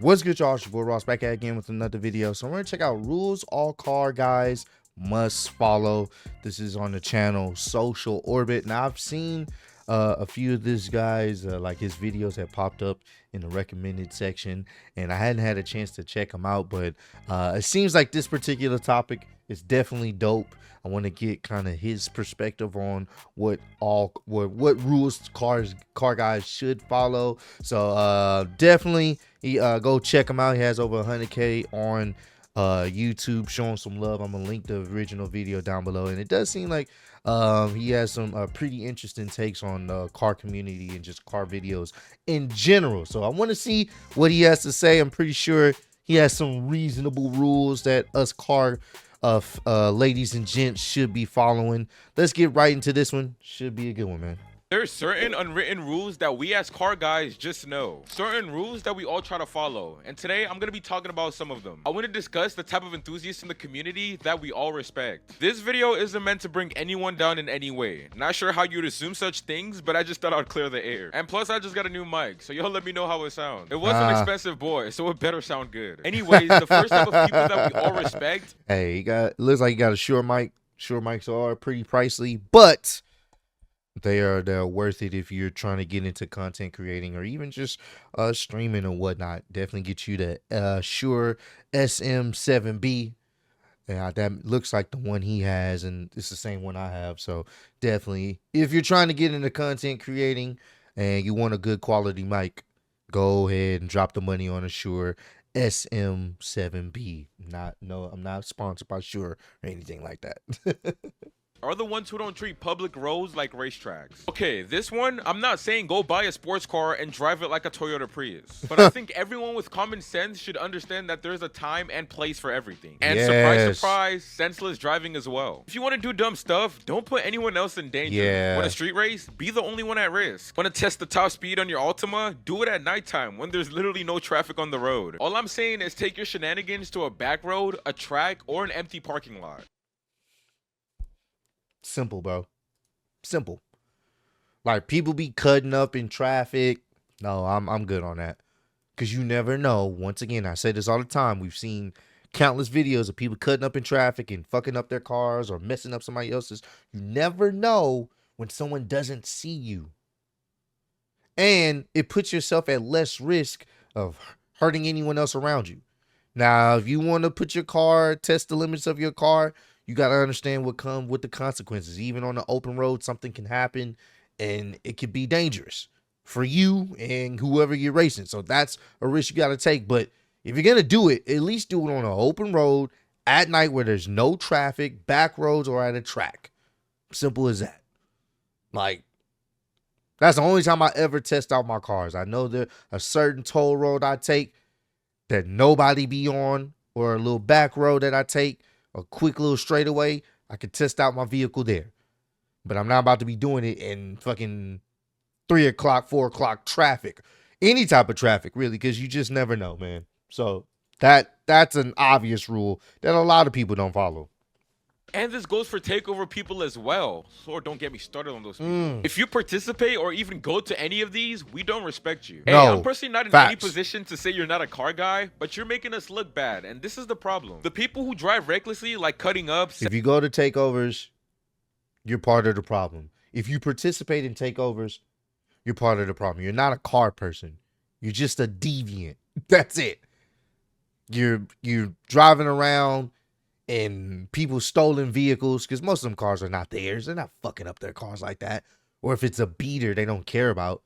What's good, y'all? It's your boy Ross back at again with another video. So we're gonna check out rules all car guys must follow. This is on the channel Social Orbit. Now I've seen a few of this guys, like his videos have popped up in the recommended section, and I hadn't had a chance to check them out, but it seems like this particular topic is definitely dope. I want to get kind of his perspective on what rules car guys should follow. So definitely go check him out. He has over 100K on YouTube. Showing some love. I'm gonna link the original video down below, and it does seem like he has some pretty interesting takes on the car community and just car videos in general. So I want to see what he has to say. I'm pretty sure he has some reasonable rules that us car ladies and gents should be following. Let's get right into this one. Should be a good one, man. There's certain unwritten rules that we as car guys just know. Certain rules that we all try to follow. And today I'm going to be talking about some of them. I want to discuss the type of enthusiasts in the community that we all respect. This video isn't meant to bring anyone down in any way. Not sure how you'd assume such things, but I just thought I'd clear the air. And plus I just got a new mic, so y'all let me know how it sounds. It was an expensive boy, so it better sound good. Anyways, the first type of people that we all respect. Hey, looks like you got a Shure mic. Shure mics are pretty pricey, but they're worth it if you're trying to get into content creating or even just streaming or whatnot. Definitely get you the Shure SM7B. Yeah, that looks like the one he has, and it's the same one I have. So definitely, if you're trying to get into content creating and you want a good quality mic, go ahead and drop the money on a Shure SM7B. I'm not sponsored by Shure or anything like that. Are the ones who don't treat public roads like racetracks. Okay, this one, I'm not saying go buy a sports car and drive it like a Toyota Prius. But I think everyone with common sense should understand that there's a time and place for everything. And surprise, surprise, senseless driving as well. If you want to do dumb stuff, don't put anyone else in danger. Want a street race? Be the only one at risk. Want to test the top speed on your Altima? Do it at nighttime when there's literally no traffic on the road. All I'm saying is take your shenanigans to a back road, a track, or an empty parking lot. Simple, bro. Simple. Like, people be cutting up in traffic. No, I'm good on that. Because you never know. Once again, I say this all the time. We've seen countless videos of people cutting up in traffic and fucking up their cars or messing up somebody else's. You never know when someone doesn't see you. And it puts yourself at less risk of hurting anyone else around you. Now, if you want to put your car, test the limits of your car, you got to understand what comes with the consequences. Even on the open road, something can happen and it could be dangerous for you and whoever you're racing. So that's a risk you got to take. But if you're going to do it, at least do it on an open road at night where there's no traffic, back roads, or at a track. Simple as that. Like, that's the only time I ever test out my cars. I know there's a certain toll road I take that nobody be on, or a little back road that I take, a quick little straightaway, I could test out my vehicle there. But I'm not about to be doing it in fucking 3 o'clock, 4 o'clock traffic. Any type of traffic, really, because you just never know, man. So that's an obvious rule that a lot of people don't follow. And this goes for takeover people as well. So don't get me started on those people. If you participate or even go to any of these, we don't respect you. Hey, I'm personally not in any position to say you're not a car guy, but you're making us look bad. And this is the problem. The people who drive recklessly, like cutting up. If you go to takeovers, you're part of the problem. If you participate in takeovers, you're part of the problem. You're not a car person. You're just a deviant. That's it. You're driving around and people stolen vehicles, because most of them cars are not theirs. They're not fucking up their cars like that. Or if it's a beater they don't care about.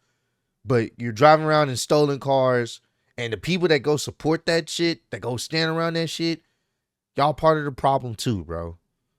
But you're driving around in stolen cars, and the people that go support that shit, that go stand around that shit, y'all part of the problem too, bro.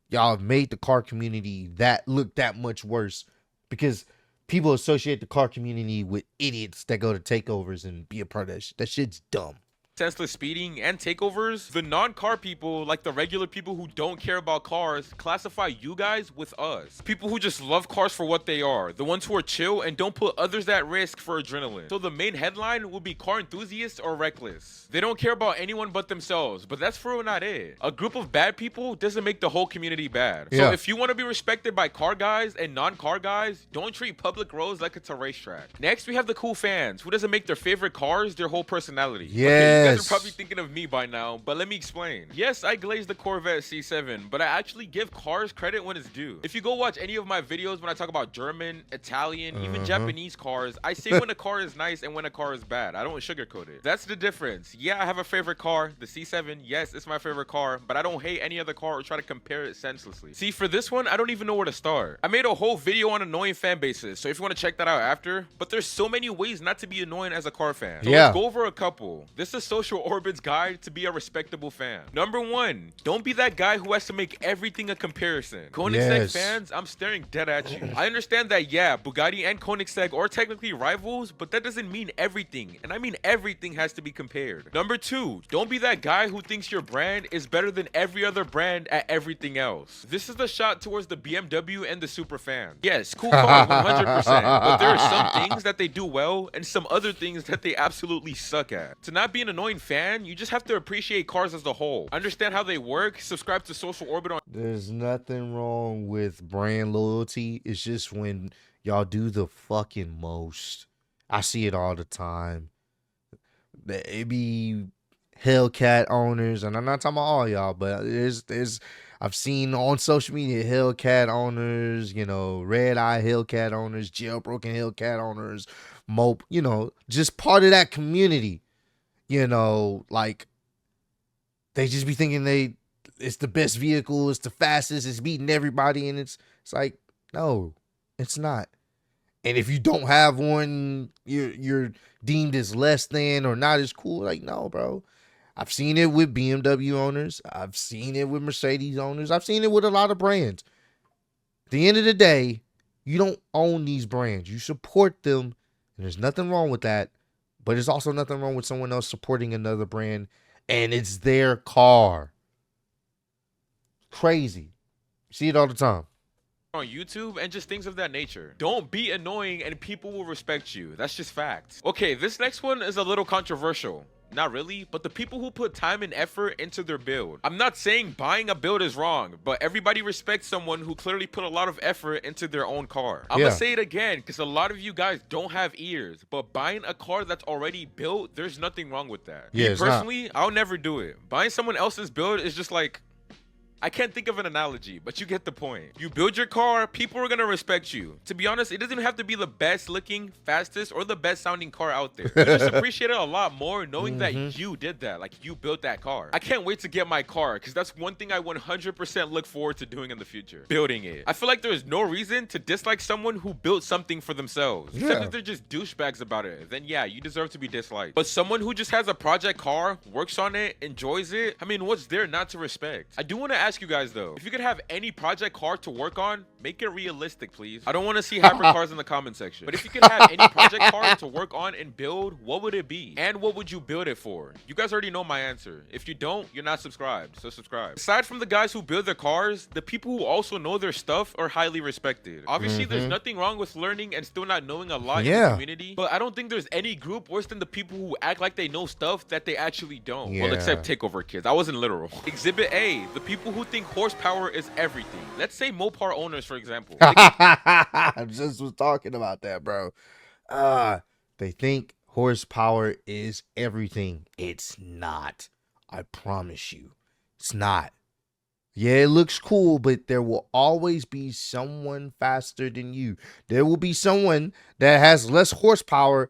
Y'all have made the car community that look that much worse, because people associate the car community with idiots that go to takeovers and be a part of that shit. That shit's dumb. Senseless speeding and takeovers. The non-car people, like the regular people who don't care about cars, classify you guys with us. People who just love cars for what they are. The ones who are chill and don't put others at risk for adrenaline. So the main headline will be car enthusiasts or reckless. They don't care about anyone but themselves, but that's for real not it. A group of bad people doesn't make the whole community bad. So if you want to be respected by car guys and non-car guys, don't treat public roads like it's a racetrack. Next, we have the cool fans who doesn't make their favorite cars their whole personality. Yeah. You guys are probably Yes. thinking of me by now, but let me explain. Yes, I glazed the Corvette C7, but I actually give cars credit when it's due. If you go watch any of my videos when I talk about German, Italian, even Uh-huh. Japanese cars, I say when a car is nice and when a car is bad. I don't sugarcoat it. That's the difference. Yeah, I have a favorite car, the C7. Yes, it's my favorite car, but I don't hate any other car or try to compare it senselessly. See, for this one, I don't even know where to start. I made a whole video on annoying fan bases, so if you want to check that out after, but there's so many ways not to be annoying as a car fan. So let's Yeah. go over a couple. This is Social Orbit's guide to be a respectable fan. Number 1, don't be that guy who has to make everything a comparison. Koenigsegg Yes. fans, I'm staring dead at you. I understand that, yeah, Bugatti and Koenigsegg are technically rivals, but that doesn't mean everything, and I mean everything has to be compared. Number 2, don't be that guy who thinks your brand is better than every other brand at everything else. This is the shot towards the BMW and the super fan. Yes, cool car, 100%, but there are some things that they do well and some other things that they absolutely suck at. To not be an annoying fan, you just have to appreciate cars as a whole. Understand how they work, subscribe to Social Orbit on There's nothing wrong with brand loyalty. It's just when y'all do the fucking most. I see it all the time. It be Hellcat owners, and I'm not talking about all y'all, but there's I've seen on social media Hellcat owners, red eye Hellcat owners, jailbroken Hellcat owners, mope, just part of that community. Like they just be thinking it's the best vehicle, it's the fastest, it's beating everybody, and it's like, no, it's not. And if you don't have one, you're deemed as less than or not as cool. Like, no, bro. I've seen it with BMW owners. I've seen it with Mercedes owners. I've seen it with a lot of brands. At the end of the day, you don't own these brands. You support them, and there's nothing wrong with that. But there's also nothing wrong with someone else supporting another brand, and it's their car. Crazy. See it all the time. YouTube and just things of that nature. Don't be annoying and people will respect you. That's just facts. Okay, this next one is a little controversial. Not really, but the people who put time and effort into their build. I'm not saying buying a build is wrong, but everybody respects someone who clearly put a lot of effort into their own car. I'm gonna say it again because a lot of you guys don't have ears, but buying a car that's already built, there's nothing wrong with that. Yeah, Me personally, I'll never do it. Buying someone else's build is just like, I can't think of an analogy, but you get the point. You build your car, people are gonna respect you. To be honest, it doesn't have to be the best looking, fastest, or the best sounding car out there. You just appreciate it a lot more knowing that you did that, like you built that car. I can't wait to get my car, because that's one thing I 100% look forward to doing in the future. Building it. I feel like there is no reason to dislike someone who built something for themselves. Except if they're just douchebags about it, then yeah, you deserve to be disliked. But someone who just has a project car, works on it, enjoys it, I mean, what's there not to respect? I do want to ask you guys though, if you could have any project car to work on, make it realistic, please. I don't want to see hypercars in the comment section. But if you could have any project car to work on and build, what would it be? And what would you build it for? You guys already know my answer. If you don't, you're not subscribed, so subscribe. Aside from the guys who build their cars, the people who also know their stuff are highly respected. Obviously, there's nothing wrong with learning and still not knowing a lot in the community, but I don't think there's any group worse than the people who act like they know stuff that they actually don't. Well, except takeover kids. I wasn't literal. Exhibit A, the people who think horsepower is everything. Let's say Mopar owners, for example. I just was talking about that, bro. They think horsepower is everything. It's not. I promise you. It's not. Yeah, it looks cool, but there will always be someone faster than you. There will be someone that has less horsepower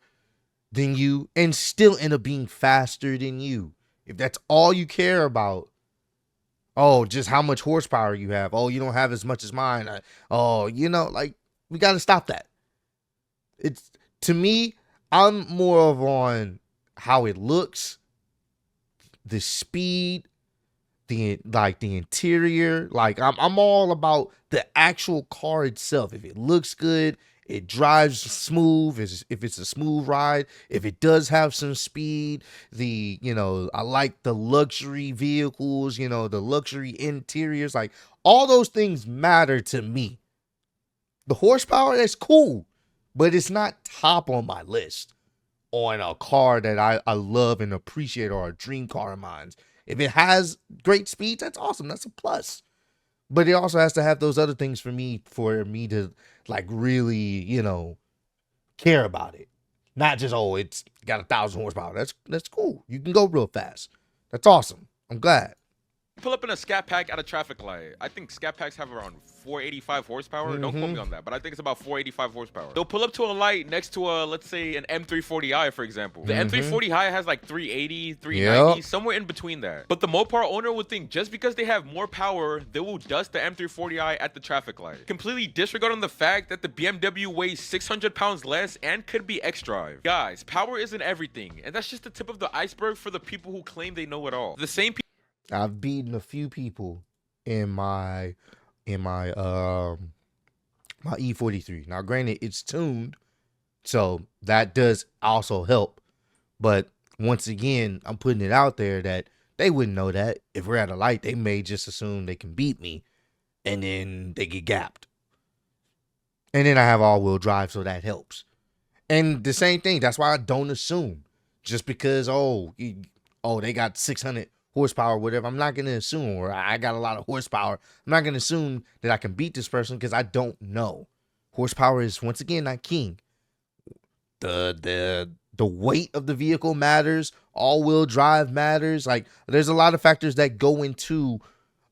than you and still end up being faster than you. If that's all you care about, oh, just how much horsepower you have. Oh, you don't have as much as mine. Like, we got to stop that. It's, to me, I'm more of on how it looks, the speed, the interior. Like, I'm all about the actual car itself. If it looks good, it drives smooth, if it's a smooth ride, if it does have some speed, I like the luxury vehicles, the luxury interiors, like all those things matter to me. The horsepower, that's cool, but it's not top on my list on a car that I love and appreciate, or a dream car of mine. If it has great speed, that's awesome. That's a plus. But it also has to have those other things for me to like really, care about it. Not just, oh, it's got 1,000 horsepower. That's cool. You can go real fast. That's awesome. I'm glad. Pull up in a scat pack at a traffic light. I think scat packs have around 485 horsepower. Don't quote me on that, but I think it's about 485 horsepower. They'll pull up to a light next to a, let's say, an M340i, for example. The M340i has like 380, 390, somewhere in between that. But the Mopar owner would think just because they have more power, they will dust the M340i at the traffic light, completely disregarding the fact that the BMW weighs 600 pounds less and could be X-Drive. Guys, power isn't everything, and that's just the tip of the iceberg for the people who claim they know it all. The same people I've beaten a few people in my my E43. Now, granted, it's tuned, so that does also help. But once again, I'm putting it out there that they wouldn't know that. If we're at a light, they may just assume they can beat me, and then they get gapped. And then I have all-wheel drive, so that helps. And the same thing. That's why I don't assume. Just because, they got 600 horsepower, whatever. I'm not going to assume, or I got a lot of horsepower. I'm not going to assume that I can beat this person because I don't know. Horsepower is, once again, not king. The weight of the vehicle matters. All-wheel drive matters. Like, there's a lot of factors that go into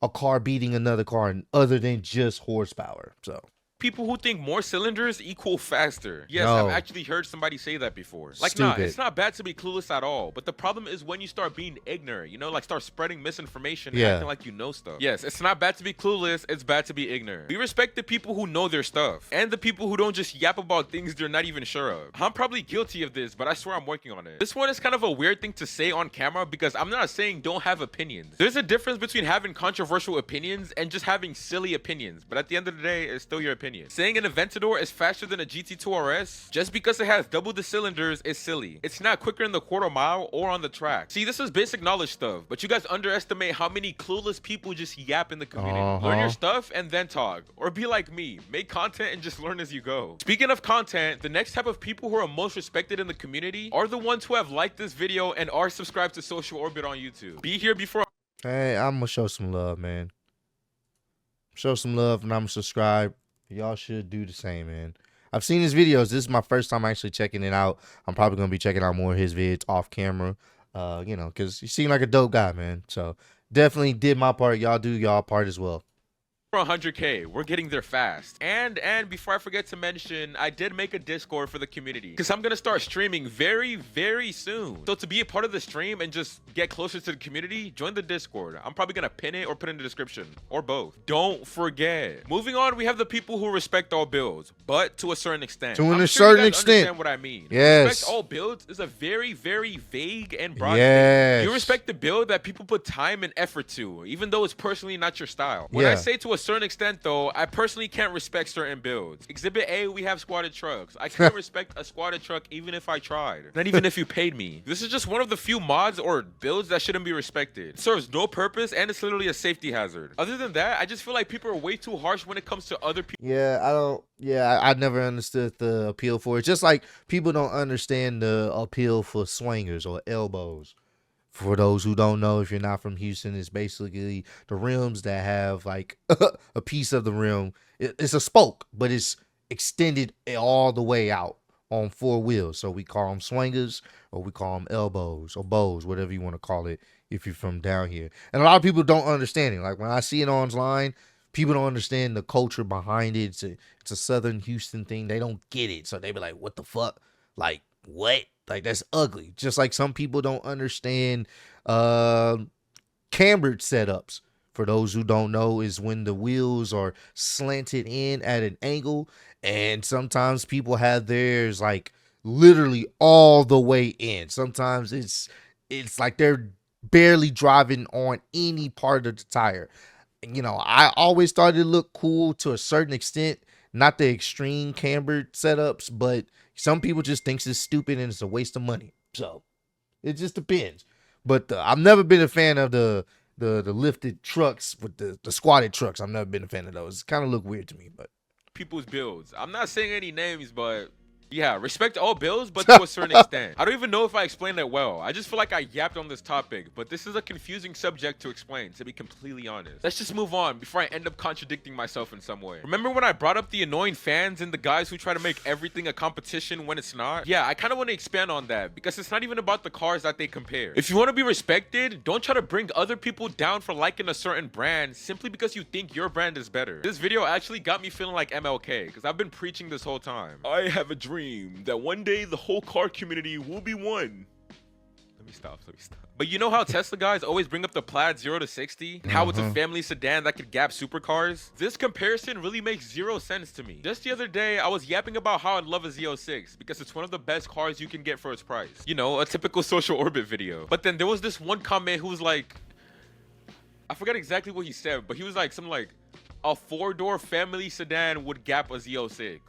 a car beating another car other than just horsepower. So people who think more cylinders equal faster. Yes, No. I've actually heard somebody say that before. Like, Stupid. it's not bad to be clueless at all. But the problem is when you start being ignorant, like start spreading misinformation, acting like you know stuff. Yes, it's not bad to be clueless. It's bad to be ignorant. We respect the people who know their stuff and the people who don't just yap about things they're not even sure of. I'm probably guilty of this, but I swear I'm working on it. This one is kind of a weird thing to say on camera because I'm not saying don't have opinions. There's a difference between having controversial opinions and just having silly opinions. But at the end of the day, it's still your opinion. Saying an Aventador is faster than a GT2 RS just because it has double the cylinders is silly. It's not quicker in the quarter mile or on the track. See, this is basic knowledge stuff, but you guys underestimate how many clueless people just yap in the community. Learn your stuff and then talk. Or be like me, make content and just learn as you go. Speaking of content, the next type of people who are most respected in the community are the ones who have liked this video and are subscribed to Social Orbit on YouTube. Be here before. Hey, I'm gonna show some love, man. Show some love, and I'm subscribed. Y'all should do the same, man. I've seen his videos. This is my first time actually checking it out. I'm probably gonna be checking out more of his vids off camera. Because he seemed like a dope guy, man. So definitely did my part. Y'all do y'all part as well. 100K, we're getting there fast. And before I forget to mention, I did make a Discord for the community because I'm gonna start streaming very, very soon. So to be a part of the stream and just get closer to the community, join the Discord. I'm probably gonna pin it or put it in the description, or both. Don't forget. Moving on, we have the people who respect all builds, but to a certain extent. To a certain extent. Understand what I mean? Yes. Respect all builds is a very, very vague and broad Yes. thing. You respect the build that people put time and effort to, even though it's personally not your style. When I say to a certain extent, though, I personally can't respect certain builds. Exhibit A, we have squatted trucks. I can't respect a squatted truck even if I tried. Not even if you paid me. This is just one of the few mods or builds that shouldn't be respected. It serves no purpose and it's literally a safety hazard. Other than that, I just feel like people are way too harsh when it comes to other people. I never understood the appeal for it. Just like people don't understand the appeal for swingers or elbows. For those who don't know, if you're not from Houston, it's basically the rims that have like a piece of the rim. It's a spoke, but it's extended all the way out on four wheels. So we call them swingers, or we call them elbows or bows, whatever you want to call it if you're from down here. And a lot of people don't understand it. Like when I see it online, people don't understand the culture behind it. It's a Southern Houston thing. They don't get it. So they be like, what the fuck? Like, what? Like, that's ugly. Just like some people don't understand cambered setups. For those who don't know, is when the wheels are slanted in at an angle. And sometimes people have theirs like literally all the way in. Sometimes it's like they're barely driving on any part of the tire. I always thought it looked cool to a certain extent. Not the extreme cambered setups, but some people just thinks it's stupid and it's a waste of money. So it just depends. But I've never been a fan of the lifted trucks with the squatted trucks. I've never been a fan of those. It kind of look weird to me, but People's builds. I'm not saying any names, but Yeah, respect all builds, but to a certain extent. I don't even know if I explained it well. I just feel like I yapped on this topic, but this is a confusing subject to explain, to be completely honest. Let's just move on before I end up contradicting myself in some way. Remember when I brought up the annoying fans and the guys who try to make everything a competition when it's not? Yeah, I kind of want to expand on that because it's not even about the cars that they compare. If you want to be respected, don't try to bring other people down for liking a certain brand simply because you think your brand is better. This video actually got me feeling like MLK because I've been preaching this whole time. I have a dream that one day the whole car community will be one. Let me stop. But you know how Tesla guys always bring up the Plaid 0 to 60 and how it's a family sedan that could gap supercars? This comparison really makes zero sense to me. Just the other day, I was yapping about how I'd love a Z06 because it's one of the best cars you can get for its price. You know, a typical social orbit video. But then there was this one comment who was like, I forgot exactly what he said, but he was like something like, a 4-door family sedan would gap a Z06.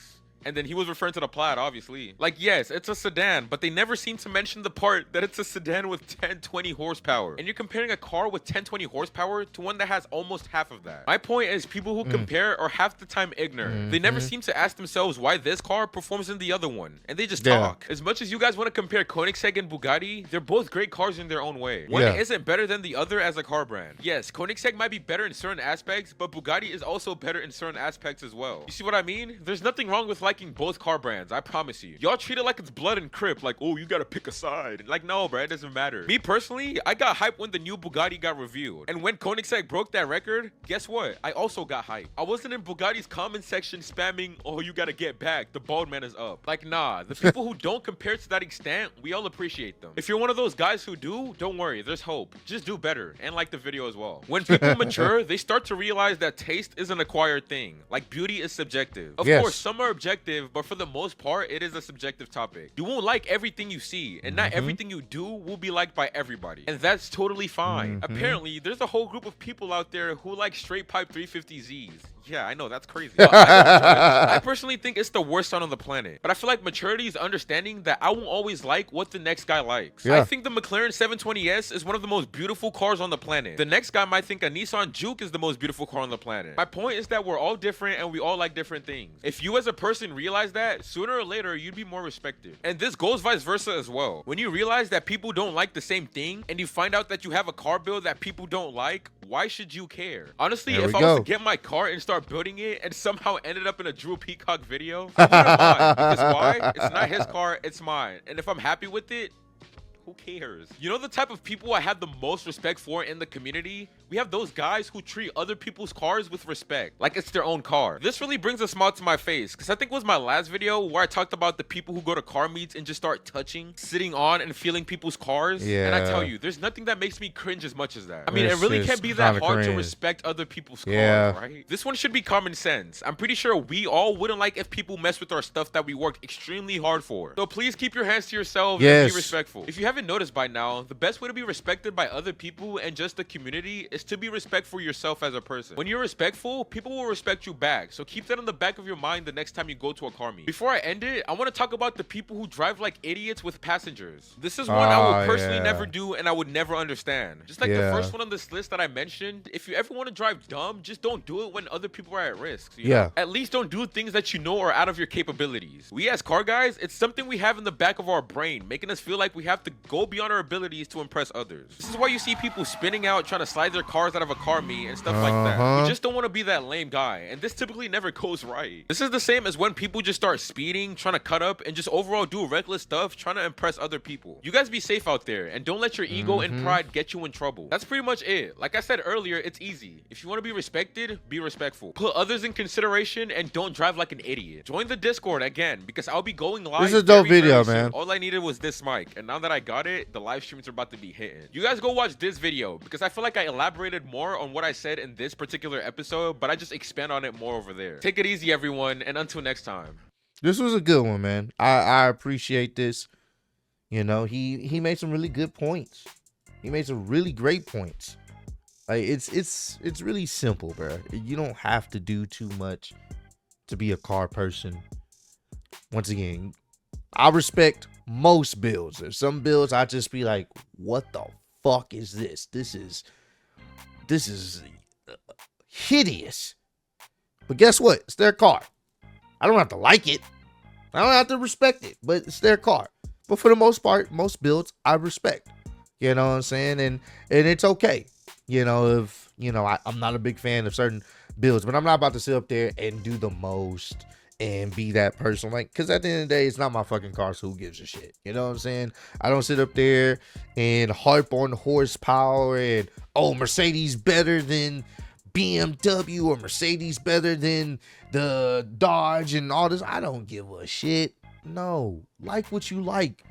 And then he was referring to the Plaid, obviously. Like, yes, it's a sedan, but they never seem to mention the part that it's a sedan with 1020 horsepower. And you're comparing a car with 1020 horsepower to one that has almost half of that. My point is people who compare are half the time ignorant. They never seem to ask themselves why this car performs in the other one. And they just talk. As much as you guys want to compare Koenigsegg and Bugatti, they're both great cars in their own way. One isn't better than the other as a car brand. Yes, Koenigsegg might be better in certain aspects, but Bugatti is also better in certain aspects as well. You see what I mean? There's nothing wrong with liking both car brands, I promise you. Y'all treat it like it's blood and crip, like, oh, you gotta pick a side. Like, no, bro, it doesn't matter. Me personally, I got hyped when the new Bugatti got revealed. And when Koenigsegg broke that record, guess what? I also got hyped. I wasn't in Bugatti's comment section spamming, oh, you gotta get back, the bald man is up. Like, nah, the people who don't compare to that extent, we all appreciate them. If you're one of those guys who do, don't worry, there's hope. Just do better, and like the video as well. When people mature, they start to realize that taste is an acquired thing. Like, beauty is subjective. Of course, some are objective, but for the most part, it is a subjective topic. You won't like everything you see, and not everything you do will be liked by everybody. And that's totally fine. Apparently, there's a whole group of people out there who like straight pipe 350Zs. Yeah, I know, that's crazy. I personally think it's the worst sound on the planet. But I feel like maturity is understanding that I won't always like what the next guy likes. I think the McLaren 720S is one of the most beautiful cars on the planet. The next guy might think a Nissan Juke is the most beautiful car on the planet. My point is that we're all different and we all like different things. If you as a person realize that, sooner or later, you'd be more respected. And this goes vice versa as well. When you realize that people don't like the same thing and you find out that you have a car build that people don't like, why should you care? Honestly, if I was to get my car and start building it and somehow ended up in a Drew Peacock video, I wouldn't mind. Because why? It's not his car, it's mine. And if I'm happy with it, who cares? You know the type of people I have the most respect for in the community? We have those guys who treat other people's cars with respect, like it's their own car. This really brings a smile to my face, because I think it was my last video where I talked about the people who go to car meets and just start touching, sitting on, and feeling people's cars. And I tell you, there's nothing that makes me cringe as much as that. I mean, it really can't be that hard to respect other people's cars, right? This one should be common sense. I'm pretty sure we all wouldn't like if people mess with our stuff that we worked extremely hard for. So please keep your hands to yourselves and be respectful. If you haven't noticed by now, the best way to be respected by other people and just the community is to be respectful yourself as a person. When you're respectful, people will respect you back. So keep that in the back of your mind the next time you go to a car meet. Before I end it, I want to talk about the people who drive like idiots with passengers. This is one I would personally never do and I would never understand. Just like the first one on this list that I mentioned, if you ever want to drive dumb, just don't do it when other people are at risk. You know? At least don't do things that you know are out of your capabilities. We as car guys, it's something we have in the back of our brain, making us feel like we have to go beyond our abilities to impress others. This is why you see people spinning out trying to slide their cars out of a car meet and stuff like that. You just don't want to be that lame guy, and this typically never goes right. This is the same as when people just start speeding, trying to cut up, and just overall do reckless stuff trying to impress other people. You guys be safe out there, and don't let your ego and pride get you in trouble. That's pretty much it. Like I said earlier, it's easy. If you want to be respected, be respectful. Put others in consideration and don't drive like an idiot. Join the Discord again, because I'll be going live. This is a dope video, man. All I needed was this mic, and now that I got it, the live streams are about to be hitting. You guys go watch this video, because I feel like I elaborated more on what I said in this particular episode, but I just expand on it more over there. Take it easy, everyone, and until next time. This was a good one, man. I appreciate this. You know, he made some really good points. He made some really great points. Like it's really simple, bro. You don't have to do too much to be a car person. Once again, I respect most builds. There's some builds I just be like, what the fuck is this? This is hideous. But guess what? It's their car. I don't have to like it. I don't have to respect it, but it's their car. But for the most part, most builds I respect. You know what I'm saying? And it's okay. If I'm not a big fan of certain builds, but I'm not about to sit up there and do the most and be that person. Like, because at the end of the day, it's not my fucking car, so who gives a shit? You know what I'm saying? I don't sit up there and harp on horsepower and, oh, Mercedes better than BMW or Mercedes better than the Dodge and all this. I don't give a shit. No, like what you like.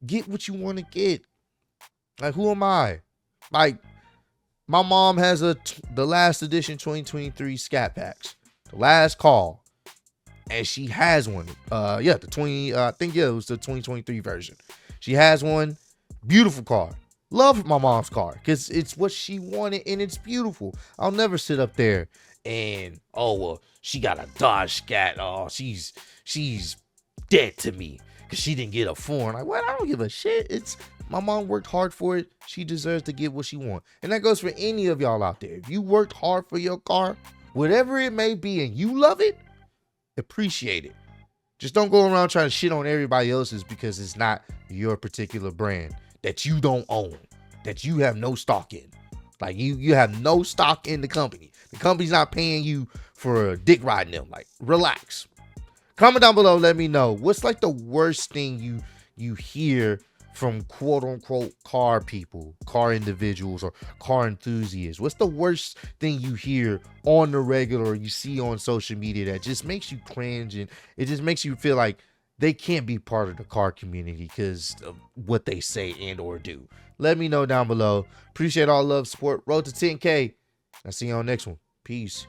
Get what you want to get. Like, who am I? Like, my mom has the last edition 2023 Scat Packs. The last call. And she has one. The 20, I think, it was the 2023 version. She has one. Beautiful car. Love my mom's car because it's what she wanted and it's beautiful. I'll never sit up there and, oh, well, she got a Dodge Scat. Oh, she's dead to me because she didn't get a foreign. Like, what? I don't give a shit. It's my mom worked hard for it. She deserves to get what she wants. And that goes for any of y'all out there. If you worked hard for your car, whatever it may be, and you love it, appreciate it. Just don't go around trying to shit on everybody else's because it's not your particular brand that you don't own, that you have no stock in. Like, you have no stock in the company. The company's not paying you for dick riding them. Like, relax. Comment down below, let me know what's like the worst thing you hear from quote unquote car people, car individuals, or car enthusiasts. What's the worst thing you hear on the regular or you see on social media that just makes you cringe and it just makes you feel like they can't be part of the car community because of what they say and or do? Let me know down below. Appreciate all love, support. Road to 10K. I'll see you on the next one. Peace.